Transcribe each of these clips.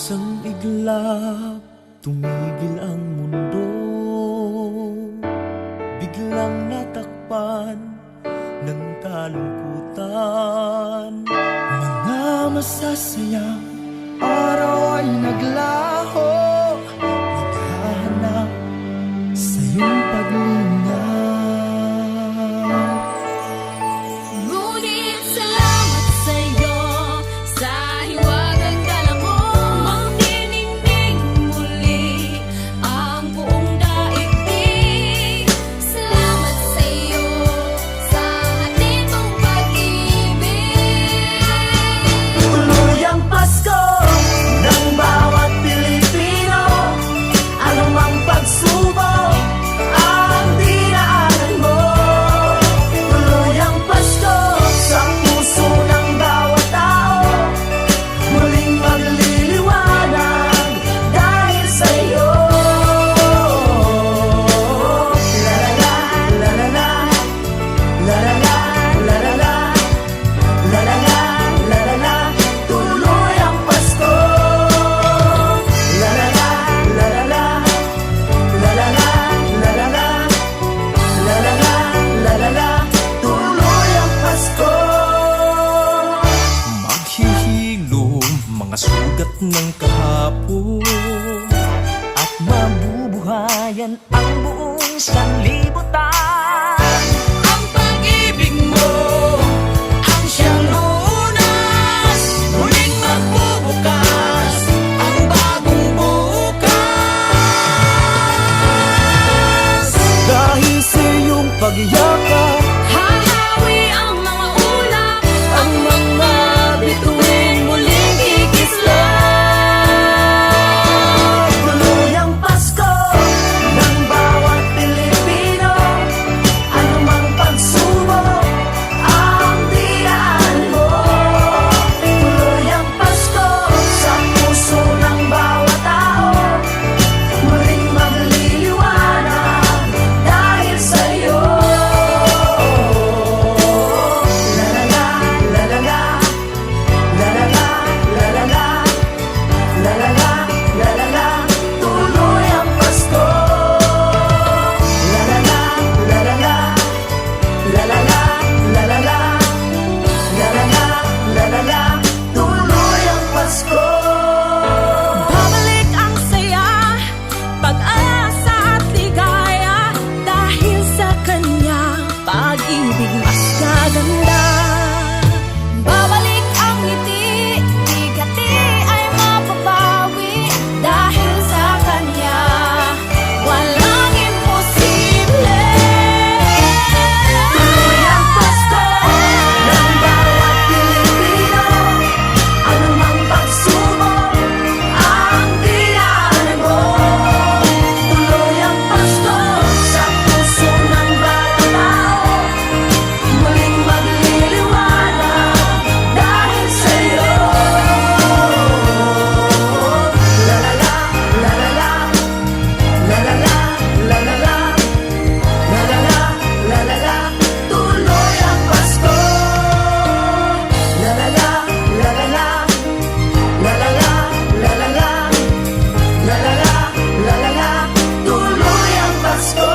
Isang iglap, tumigil ang mundo. Biglang natakpan ng kalungkutan. Mga masasayang araw ay naglaho, naghahanap sa iyong paglingap. Ngunit salamat sa iyo sa hiwagang dala mo, magdinigdig muli ang buong daigdig. Salamat sa iyo sa hatid mong pag-ibig. Tuloy ang Pasko ng bawat Pilipino. Anumang pagsubok ang dinaanan mo. Tuloy ang Pasko sa puso ng bawat tao. Muling magliliwanag dahil sa iyo. La la la, la la la, la la la, la la la, la la la, tuloy ang Pasko. La la la, la la la, la la la, la la la, la la la, la la la, tuloy ang Pasko. Maghihilom mga sugat ng kahapon at mabubuhayan ang buong sanlibutan. Ang pag-ibig mo ang siyang lunas, muling magbubukas ang bagong bukas. Dahil sa iyong pagyakap, Hahawi ang mga ulap, ang mga bituin muling kikislang. Tuloy ang Pasko ng bawat Pilipino. Anumang pagsubok ang dinaanan mo. Tuloy ang Pasko sa puso ng bawat tao. Muling magliliwanag dahil sa iyo. La la la, la la la, la la la, la la la, la la la, la la la, tuloy ang Pasko. La la la, la la la, la la la, la la la, la la la, la la la, tuloy ang Pasko. babalik ang saya, pag-asa at ligaya, dahil sa kanya pag-ibig mas gaganda. Babalik ang ngiti, bigati ay mapapawi, dahil sa kanya walang imposible. Tuloy ang Pasko ng bawat Pilipino. Anumang pagsubok ang dinaanan mo. Tuloy ang Pasko sa puso ng bawat tao. Muling magliliwanag dahil sa iyo. La la la, la la la, la la la, la la la, la la la, la la la, tuloy ang Pasko. La la la, la la la, la la la, la la la, la la la, la la la, tuloy ang Pasko.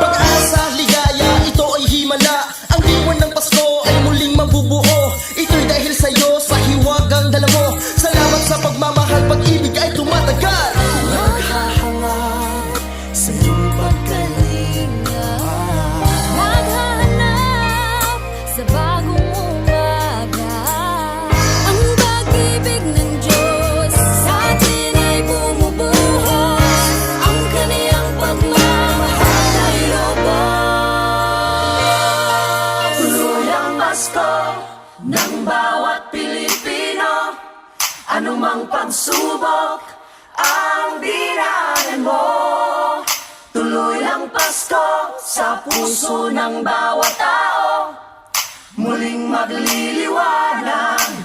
Pag-asa, ligaya, ito ay himala. Ang diwan ng Pasko ay muling mabubuo. Ito'y dahil sa'yo, sa hiwagang dala mo. Salamat sa pagmamahal, pag-ibig ay tumatagal. Naghahangad sa iyong pagkalinga. Naghahanap sa bagong umaga. Ang pag-ibig ng Diyos sa atin ay bumubuhos. Ang kaniyang pagmamahal ay lubos. Tuloy ang Pasko ng bawat Pilipino. Anumang pagsubok ang dinaanan mo. Tuloy ang Pasko sa puso ng bawat tao. Muling magliliwanag